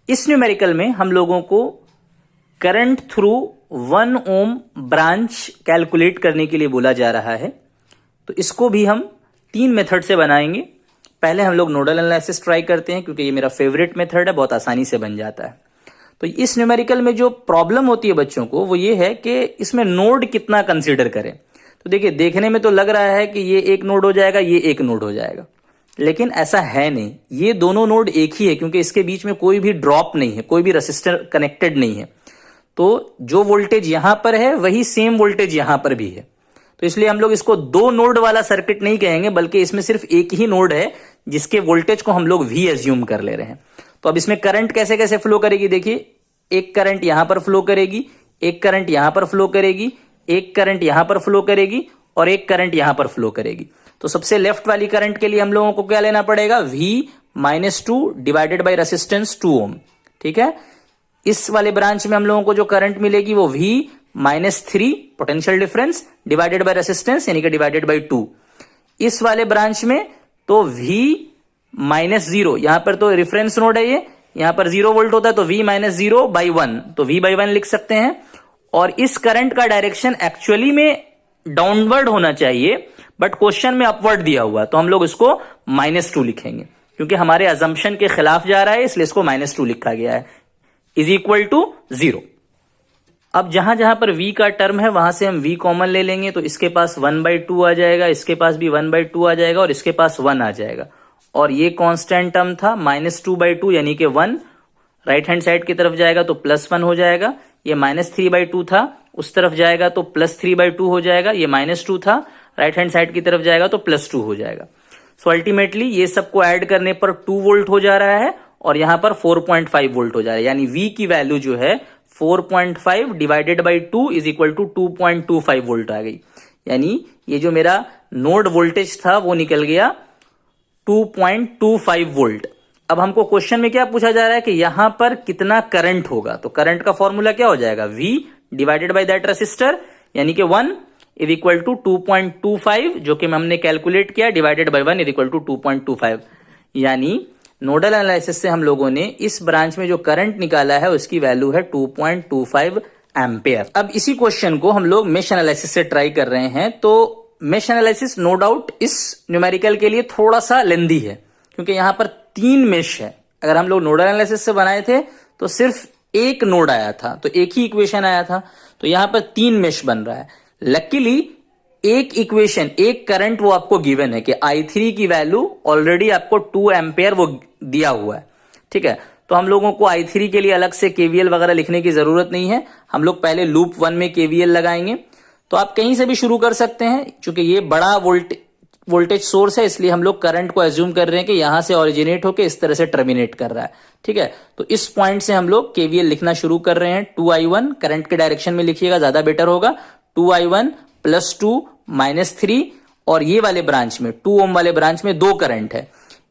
इस न्यूमेरिकल में हम लोगों को करंट थ्रू 1 ओम ब्रांच कैलकुलेट करने के लिए बोला जा रहा है। तो इसको भी हम 3 मेथड से बनाएंगे। पहले हम लोग नोडल एनालिसिस ट्राई करते हैं, क्योंकि ये मेरा फेवरेट मेथड है, बहुत आसानी से बन जाता है। तो इस न्यूमेरिकल में जो प्रॉब्लम होती है बच्चों को वो ये है कि इसमें नोड कितना कंसीडर करें। तो देखिए, देखने में तो लग रहा है कि ये एक नोड हो जाएगा, ये एक नोड हो जाएगा, लेकिन ऐसा है नहीं। ये दोनों नोड एक ही है, क्योंकि इसके बीच में कोई भी ड्रॉप नहीं है, कोई भी रेसिस्टर कनेक्टेड नहीं है। तो जो वोल्टेज यहां पर है वही सेम वोल्टेज यहां पर भी है। तो इसलिए हम लोग इसको 2 नोड वाला सर्किट नहीं कहेंगे, बल्कि इसमें सिर्फ एक ही नोड है जिसके वोल्टेज को हम लोग V एज्यूम कर ले रहे हैं। तो अब इसमें करंट कैसे कैसे फ्लो करेगी, देखिए, एक करंट यहां पर फ्लो करेगी, एक करंट यहां पर फ्लो करेगी, एक करंट यहां पर फ्लो करेगी और एक करंट यहां पर फ्लो करेगी। तो सबसे लेफ्ट वाली करंट के लिए हम लोगों को क्या लेना पड़ेगा, V-2 डिवाइडेड बाई रेसिस्टेंस 2 ओम। ठीक है। इस वाले ब्रांच में हम लोगों को जो करंट मिलेगी वो V-3 potential difference divided by resistance, यानी कि डिवाइडेड बाय 2। इस वाले ब्रांच में तो V-0, यहां पर तो रेफरेंस नोड है, ये यहां पर 0 वोल्ट होता है, तो V-0/1, तो V/1 लिख सकते हैं। और इस करंट का डायरेक्शन एक्चुअली में डाउनवर्ड होना चाहिए, बट क्वेश्चन में अपवर्ड दिया हुआ, तो हम लोग इसको -2 लिखेंगे, क्योंकि हमारे अजम्पशन के खिलाफ जा रहा है, इसलिए इसको -2 लिखा गया है, इज इक्वल टू 0। अब जहां जहां पर V का टर्म है वहां से हम V कॉमन ले लेंगे, तो इसके पास 1/2 आ जाएगा, इसके पास भी 1/2 आ जाएगा और इसके पास 1 आ जाएगा। और ये कांस्टेंट टर्म था -2/2, यानी कि 1 राइट हैंड साइड की तरफ जाएगा तो +1 हो जाएगा। ये -3/2 था, उस तरफ जाएगा तो +3/2 हो जाएगा। ये -2 था, राइट हैंड साइड की तरफ जाएगा तो +2 हो जाएगा। सो अल्टीमेटली ये सबको ऐड करने पर 2 वोल्ट हो जा रहा है और यहां पर 4.5 वोल्ट हो जा रहा है, यानी V की वैल्यू जो है 4.5 divided by 2 is equal to 2.25 volt आ गई। यानी ये जो मेरा नोड वोल्टेज था वो निकल गया 2.25 वोल्ट। अब हमको क्वेश्चन में क्या पूछा जा रहा है कि यहां पर कितना करंट होगा। तो करंट का फॉर्मूला क्या हो जाएगा, V divided by that resistor, यानी कि 1 इज इक्वल टू 2.25, जो कि हमने कैलकुलेट किया, divided by 1 is equal to 2.25। यानी नोडल एनालिसिस से हम लोगों ने इस ब्रांच में जो करंट निकाला है उसकी वैल्यू है 2.25 एम्पेयर। अब इसी क्वेश्चन को हम लोग मेश एनालिसिस से ट्राई कर रहे हैं। तो मेश एनालिसिस नो डाउट इस न्यूमेरिकल के लिए थोड़ा सा लेंदी है, क्योंकि यहां पर 3 मेश है। अगर हम लोग नोडल एनालिसिस से बनाए थे तो सिर्फ एक नोड आया था, तो एक ही इक्वेशन आया था। तो यहां पर 3 मेश बन रहा है। लकीली एक इक्वेशन, एक करंट वो आपको गिवन है कि I3 की वैल्यू ऑलरेडी आपको 2 एम्पेयर वो दिया हुआ है। ठीक है। तो हम लोगों को I3 के लिए अलग से KVL वगैरह लिखने की जरूरत नहीं है, हम लोग पहले लूप 1 में KVL लगाएंगे। तो आप कहीं से भी शुरू कर सकते हैं, क्योंकि ये बड़ा वोल्टेज सोर्स है, इसलिए हम लोग करंट को एज्यूम कर रहे हैं कि यहां से ओरिजिनेट होकर इस तरह से टर्मिनेट कर रहा है। ठीक है। तो इस पॉइंट से हम लोग KVL लिखना शुरू कर रहे हैं। 2I1 करंट के डायरेक्शन में लिखिएगा, ज्यादा बेटर होगा। 2I1 +2 -3, और ये वाले ब्रांच में 2 ओम वाले ब्रांच में 2 करंट है।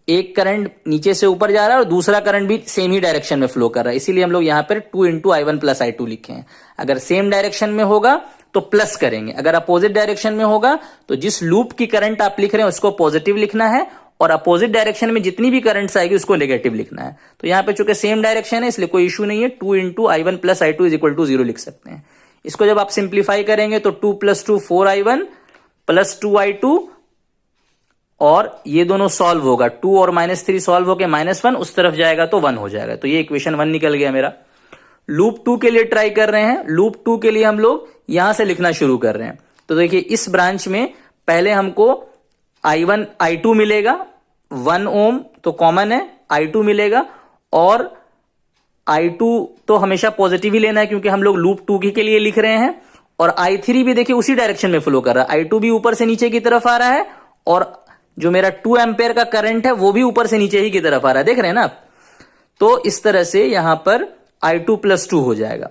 एक करंट नीचे से ऊपर जा रहा है और दूसरा करंट भी सेम ही डायरेक्शन में फ्लो कर रहा है, इसीलिए हम लोग यहां पर 2 × I1 + I2 लिखे हैं। अगर सेम डायरेक्शन में होगा तो प्लस करेंगे, अगर अपोजिट डायरेक्शन में होगा तो जिस लूप की करंट आप लिख रहे हैं उसको पॉजिटिव लिखना है, और अपोजिट डायरेक्शन में जितनी भी करंट्स आएगी उसको नेगेटिव लिखना है। तो यहां पे चूंकि सेम डायरेक्शन है इसलिए कोई इशू नहीं है, 2 × I1 + I2 is equal to 0 लिख सकते हैं। इसको जब आप सिंप्लीफाई करेंगे तो 2 + 2 4I1 + 2I2, और ये दोनों सॉल्व होगा, 2 और -3 सॉल्व होके -1 उस तरफ जाएगा तो 1 हो जाएगा। तो ये इक्वेशन 1 निकल गया मेरा। लूप 2 के लिए ट्राई कर रहे हैं। लूप 2 के लिए हम लोग यहां से लिखना शुरू कर रहे हैं। तो देखिए, इस ब्रांच में पहले हमको I1 I2 मिलेगा, 1 ओम तो कॉमन है, I2 मिलेगा, और I2 तो हमेशा पॉजिटिव ही लेना है क्योंकि हम लोग लूप 2 के लिए लिख रहे हैं। और I3 भी देखिए उसी डायरेक्शन में फ्लो कर रहा है, I2 भी ऊपर से नीचे की तरफ आ रहा है, और जो मेरा 2 एम्पेयर का करंट है वो भी ऊपर से नीचे ही की तरफ आ रहा है, देख रहे हैं ना आप। तो इस तरह से यहां पर I2 + 2 हो जाएगा।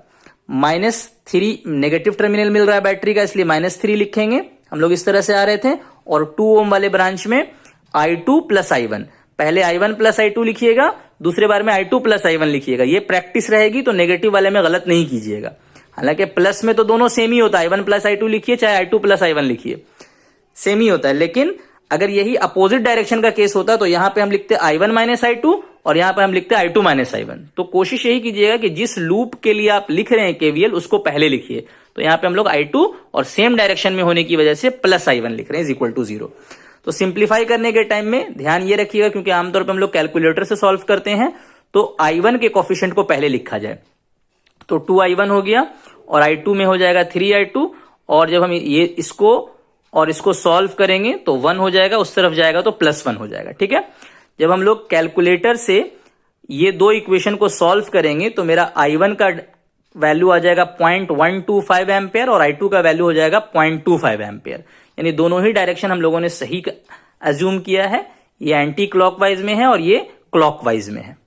-3 नेगेटिव टर्मिनल मिल रहा है बैटरी का, इसलिए -3 लिखेंगे। हम लोग इस तरह से आ रहे थे। और 2 ओम वाले ब्रांच में I2 + I1, पहले I1 + I2 लिखिएगा, दूसरे बार में I2 + I1 लिखिएगा। ये प्रैक्टिस रहेगी, तो नेगेटिव वाले में गलत नहीं कीजिएगा। हालांकि प्लस में तो दोनों सेम ही होता है, I1 + I2 लिखिए चाहे I2 + I1 लिखिए, सेम ही होता है। लेकिन अगर यही अपोजिट डायरेक्शन का केस होता तो यहां पे हम लिखते I1 - I2 और यहां पर हम लिखते हैं I2 माइनस I1। तो कोशिश यही कीजिएगा कि जिस लूप के लिए आप लिख रहे हैं केवीएल उसको पहले लिखिए। तो यहां पे हम लोग I2 और सेम डायरेक्शन में होने की वजह से प्लस I1 लिख रहे हैं इज इक्वल टू 0। तो सिंप्लीफाई करने के टाइम में ध्यान ये रखिएगा, क्योंकि आमतौर पर हम लोग कैलकुलेटर से सॉल्व करते हैं तो I1 के कोफिशिएंट को पहले लिखा जाए। तो 2I1 हो गया और I2 में हो जाएगा 3I2, और जब हम ये इसको और इसको सॉल्व करेंगे तो 1 हो जाएगा, उस तरफ जाएगा तो +1 हो जाएगा। ठीक है, जब हम लोग कैलकुलेटर से ये दो इक्वेशन को सॉल्व करेंगे तो मेरा I1 का वैल्यू आ जाएगा 0.125 एम्पेयर और I2 का वैल्यू हो जाएगा 0.25 एम्पेयर। यानी दोनों ही डायरेक्शन हम लोगों ने सही अज्यूम किया है। ये एंटी क्लॉकवाइज में है और ये क्लॉकवाइज में है।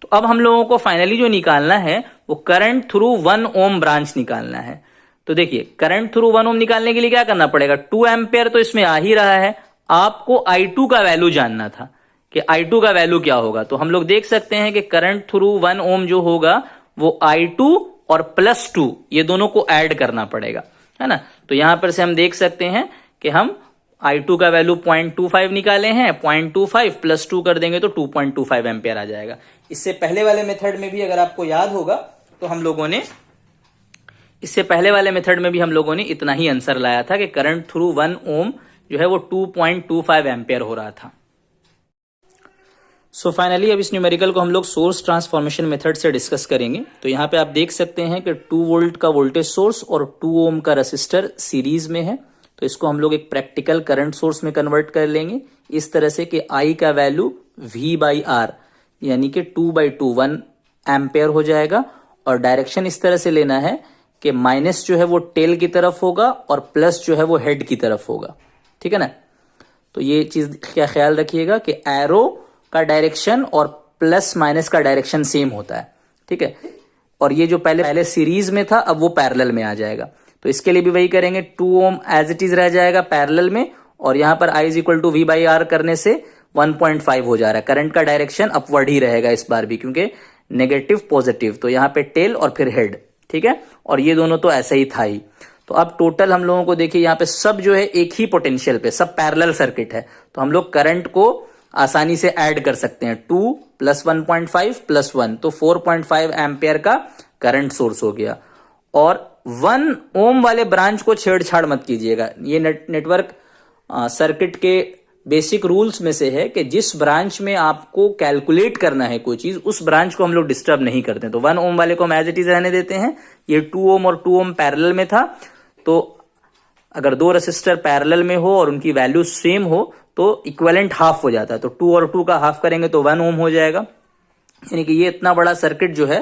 तो अब हम लोगों को फाइनली जो निकालना है वो करंट थ्रू 1 ओम ब्रांच निकालना है। तो देखिए, करंट थ्रू 1 ओम निकालने के लिए क्या करना पड़ेगा, 2 एम्पेयर तो इसमें आ ही रहा है, आपको I2 का वैल्यू जानना था कि I2 का वैल्यू क्या होगा। तो हम लोग देख सकते हैं कि करंट थ्रू 1 ओम जो होगा वो I2 और +2 ये दोनों को ऐड करना पड़ेगा, है ना। तो यहां पर से हम देख सकते हैं कि हम I2 का वैल्यू 0.25 निकाले हैं, 0.25 +2 कर देंगे तो 2.25 एम्पेयर आ जाएगा। इससे पहले वाले मेथड में भी अगर आपको याद होगा तो हम लोगों ने इससे पहले वाले मेथड में भी हम लोगों ने इतना ही आंसर लाया था कि करंट थ्रू 1 ओम जो है वो 2.25 एम्पेयर हो रहा था। सो फाइनली अब इस न्यूमेरिकल को हम लोग सोर्स ट्रांसफॉर्मेशन मेथड से डिस्कस करेंगे। तो यहाँ पे आप देख सकते हैं कि 2 वोल्ट का वोल्टेज सोर्स और 2 ओम का रेसिस्टर सीरीज में है। तो इसको हम लोग एक प्रैक्टिकल करंट सोर्स में कन्वर्ट कर लेंगे इस तरह से कि I का वैल्यू V/R यानी कि 2/2 1 एम्पेयर हो जाएगा, और डायरेक्शन इस तरह से लेना है कि माइनस जो है वो टेल की तरफ होगा और प्लस जो है वो हेड की तरफ होगा। ठीक है ना। तो ये चीज क्या ख्याल रखिएगा कि एरो का डायरेक्शन और प्लस माइनस का डायरेक्शन सेम होता है। ठीक है, और ये जो पहले सीरीज में था अब वो पैरेलल में आ जाएगा। तो इसके लिए भी वही करेंगे, 2 ओम एज इट इज रह जाएगा पैरेलल में, और यहां पर I = V/R करने से 1.5 हो जा रहा है। करंट का डायरेक्शन अपवर्ड ही रहेगा इस बार भी, क्योंकि नेगेटिव पॉजिटिव, तो यहाँ पे टेल और फिर हेड। ठीक है, और ये दोनों तो ऐसा ही था ही। तो अब टोटल हम लोगों को देखिए यहाँ पे सब जो है एक ही पोटेंशियल पे, सब पैरेलल सर्किट है। तो हम लोग करंट को आसानी से ऐड कर सकते हैं, 2 + 1.5 + 1 तो 4.5 एम्पेयर का करंट सोर्स हो गया। और 1 ओम वाले ब्रांच को छेड़छाड़ मत कीजिएगा। ये नेटवर्क सर्किट के बेसिक रूल्स में से है कि जिस ब्रांच में आपको कैलकुलेट करना है कोई चीज, उस ब्रांच को हम लोग डिस्टर्ब नहीं करते। तो 1 ओम वाले को हम एज इट इज रहने देते हैं। ये 2 ओम और 2 ओम पैरेलल में था, तो अगर दो रेसिस्टर पैरेलल में हो और उनकी वैल्यू सेम हो तो इक्विवेलेंट हाफ हो जाता है। तो 2 और 2 का हाफ करेंगे तो 1 ओम हो जाएगा। यानी कि ये इतना बड़ा सर्किट जो है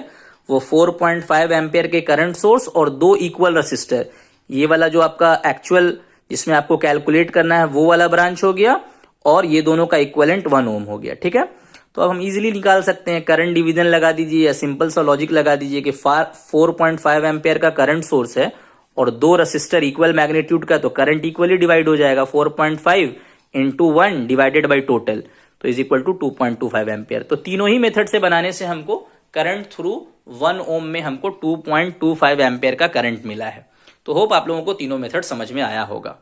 वो 4.5 एम्पेयर के करंट सोर्स और 2 इक्वल रेसिस्टर, ये वाला जो आपका एक्चुअल जिसमें आपको कैलकुलेट करना है वो वाला ब्रांच हो गया, और ये दोनों का इक्विवेलेंट 1 ओम हो गया। ठीक है, तो अब हम इजीली निकाल सकते हैं, करंट डिवीजन लगा दीजिए या सिंपल सा लॉजिक लगा दीजिए कि 4.5 एम्पेयर का करंट सोर्स है और 2 रेसिस्टर इक्वल मैग्नीट्यूड का, तो करंट इक्वली डिवाइड हो जाएगा। 4.5 × 1 डिवाइडेड बाई टोटल, तो इज इक्वल टू 2.25 एम्पेयर। तो तीनों ही मेथड से बनाने से हमको करंट थ्रू 1 ओम में हमको 2.25 एम्पेयर का करंट मिला है। तो होप आप लोगों को तीनों मेथड समझ में आया होगा।